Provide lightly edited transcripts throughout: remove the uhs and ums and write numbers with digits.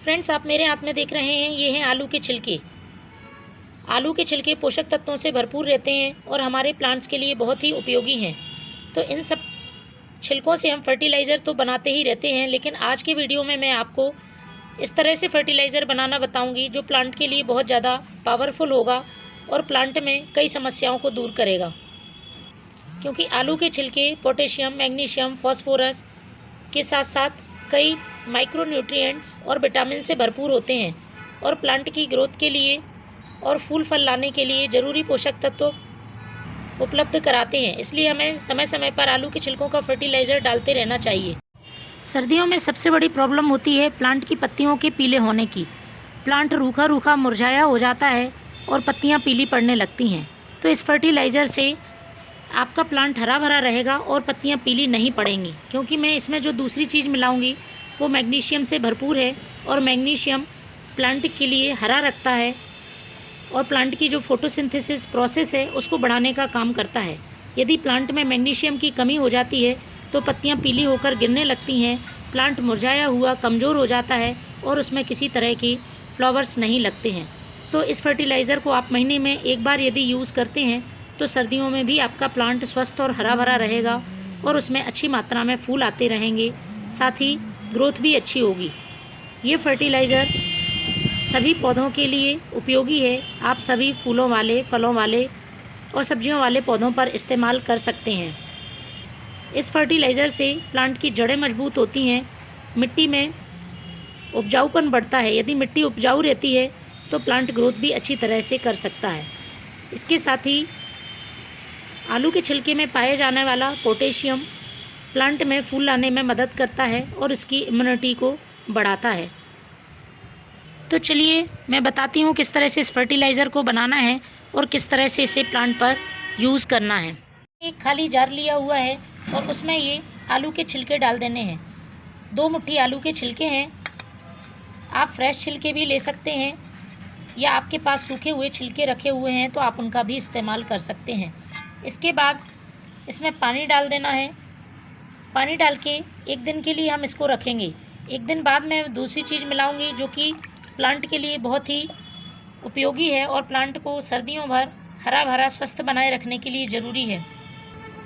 Friends, आप मेरे हाथ में देख रहे हैं, ये हैं आलू के छिलके। आलू के छिलके पोषक तत्वों से भरपूर रहते हैं और हमारे प्लांट्स के लिए बहुत ही उपयोगी हैं। तो इन सब छिलकों से हम फर्टिलाइज़र तो बनाते ही रहते हैं, लेकिन आज के वीडियो में मैं आपको इस तरह से फर्टिलाइज़र बनाना बताऊंगी जो प्लांट के लिए बहुत ज़्यादा पावरफुल होगा और प्लांट में कई समस्याओं को दूर करेगा। क्योंकि आलू के छिलके पोटेशियम, मैग्नीशियम, फॉस्फोरस के साथ साथ कई माइक्रोन्यूट्रिएंट्स और विटामिन से भरपूर होते हैं और प्लांट की ग्रोथ के लिए और फूल फल लाने के लिए ज़रूरी पोषक तत्व उपलब्ध कराते हैं। इसलिए हमें समय समय पर आलू के छिलकों का फर्टिलाइज़र डालते रहना चाहिए। सर्दियों में सबसे बड़ी प्रॉब्लम होती है प्लांट की पत्तियों के पीले होने की। प्लांट रूखा रूखा मुरझाया हो जाता है और पत्तियां पीली पड़ने लगती हैं। तो इस फर्टिलाइज़र से आपका प्लांट हरा भरा रहेगा और पत्तियां पीली नहीं पड़ेंगी, क्योंकि मैं इसमें जो दूसरी चीज़ मिलाऊंगी वो मैग्नीशियम से भरपूर है और मैग्नीशियम प्लांट के लिए हरा रखता है और प्लांट की जो फोटोसिंथेसिस प्रोसेस है उसको बढ़ाने का काम करता है। यदि प्लांट में मैग्नीशियम की कमी हो जाती है तो पत्तियां पीली होकर गिरने लगती हैं, प्लांट मुरझाया हुआ कमज़ोर हो जाता है और उसमें किसी तरह की फ्लावर्स नहीं लगते हैं। तो इस फर्टिलाइज़र को आप महीने में एक बार यदि यूज़ करते हैं तो सर्दियों में भी आपका प्लांट स्वस्थ और हरा भरा रहेगा और उसमें अच्छी मात्रा में फूल आते रहेंगे, साथ ही ग्रोथ भी अच्छी होगी। ये फर्टिलाइज़र सभी पौधों के लिए उपयोगी है। आप सभी फूलों वाले, फलों वाले और सब्जियों वाले पौधों पर इस्तेमाल कर सकते हैं। इस फर्टिलाइज़र से प्लांट की जड़ें मजबूत होती हैं, मिट्टी में उपजाऊपन बढ़ता है। यदि मिट्टी उपजाऊ रहती है तो प्लांट ग्रोथ भी अच्छी तरह से कर सकता है। इसके साथ ही आलू के छिलके में पाए जाने वाला पोटेशियम प्लांट में फूल लाने में मदद करता है और इसकी इम्यूनिटी को बढ़ाता है। तो चलिए मैं बताती हूँ किस तरह से इस फर्टिलाइज़र को बनाना है और किस तरह से इसे प्लांट पर यूज़ करना है। एक खाली जार लिया हुआ है और उसमें ये आलू के छिलके डाल देने हैं। 2 मुट्ठी आलू के छिलके हैं। आप फ्रेश छिलके भी ले सकते हैं या आपके पास सूखे हुए छिलके रखे हुए हैं तो आप उनका भी इस्तेमाल कर सकते हैं। इसके बाद इसमें पानी डाल देना है। पानी डाल के 1 दिन के लिए हम इसको रखेंगे। 1 दिन बाद मैं दूसरी चीज़ मिलाऊंगी जो कि प्लांट के लिए बहुत ही उपयोगी है और प्लांट को सर्दियों भर हरा भरा स्वस्थ बनाए रखने के लिए ज़रूरी है।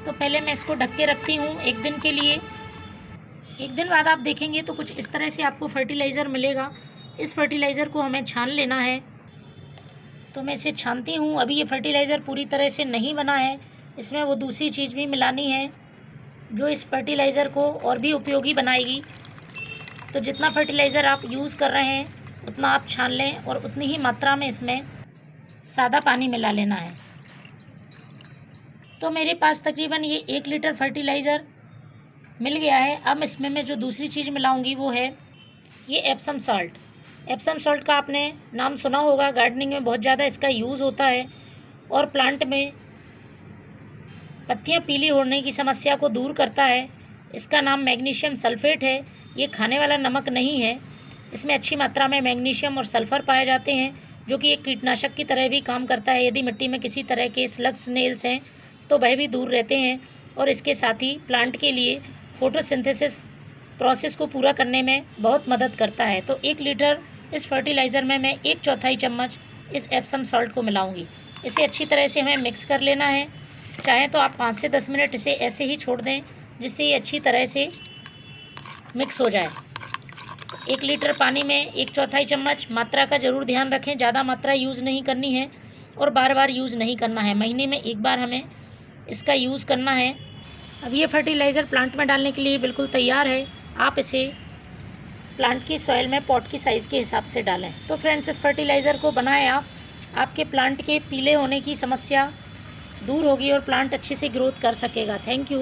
तो पहले मैं इसको ढक के रखती हूँ 1 दिन के लिए। 1 दिन बाद आप देखेंगे तो कुछ इस तरह से आपको फर्टिलाइज़र मिलेगा। इस फर्टिलाइज़र को हमें छान लेना है। तो मैं इसे छानती हूँ। अभी ये फर्टिलाइज़र पूरी तरह से नहीं बना है, इसमें वो दूसरी चीज़ भी मिलानी है जो इस फर्टिलाइज़र को और भी उपयोगी बनाएगी। तो जितना फर्टिलाइज़र आप यूज़ कर रहे हैं उतना आप छान लें और उतनी ही मात्रा में इसमें सादा पानी मिला लेना है। तो मेरे पास तकरीबन ये 1 लीटर फर्टिलाइज़र मिल गया है। अब इसमें मैं जो दूसरी चीज़ मिलाऊंगी वो है ये एप्सम सॉल्ट। एप्सम सॉल्ट का आपने नाम सुना होगा, गार्डनिंग में बहुत ज़्यादा इसका यूज़ होता है और प्लांट में पत्तियां पीली होने की समस्या को दूर करता है। इसका नाम मैग्नीशियम सल्फेट है। ये खाने वाला नमक नहीं है। इसमें अच्छी मात्रा में मैग्नीशियम और सल्फ़र पाए जाते हैं जो कि एक कीटनाशक की तरह भी काम करता है। यदि मिट्टी में किसी तरह के स्लग्स, नेल्स हैं तो वह भी दूर रहते हैं और इसके साथ ही प्लांट के लिए फोटोसिंथेसिस प्रोसेस को पूरा करने में बहुत मदद करता है। तो 1 लीटर इस फर्टिलाइज़र में मैं 1/4 चम्मच इस एप्सम सॉल्ट को मिलाऊंगी। इसे अच्छी तरह से हमें मिक्स कर लेना है। चाहे तो आप 5 से 10 मिनट इसे ऐसे ही छोड़ दें जिससे ये अच्छी तरह से मिक्स हो जाए। 1 लीटर पानी में 1/4 चम्मच मात्रा का ज़रूर ध्यान रखें। ज़्यादा मात्रा यूज़ नहीं करनी है और बार बार यूज़ नहीं करना है। महीने में 1 बार हमें इसका यूज़ करना है। अब ये फर्टिलाइज़र प्लांट में डालने के लिए बिल्कुल तैयार है। आप इसे प्लांट की सॉइल में पॉट की साइज़ के हिसाब से डालें। तो फ्रेंड्स, इस फर्टिलाइज़र को बनाएं आप। आपके प्लांट के पीले होने की समस्या दूर होगी और प्लांट अच्छे से ग्रोथ कर सकेगा। Thank you.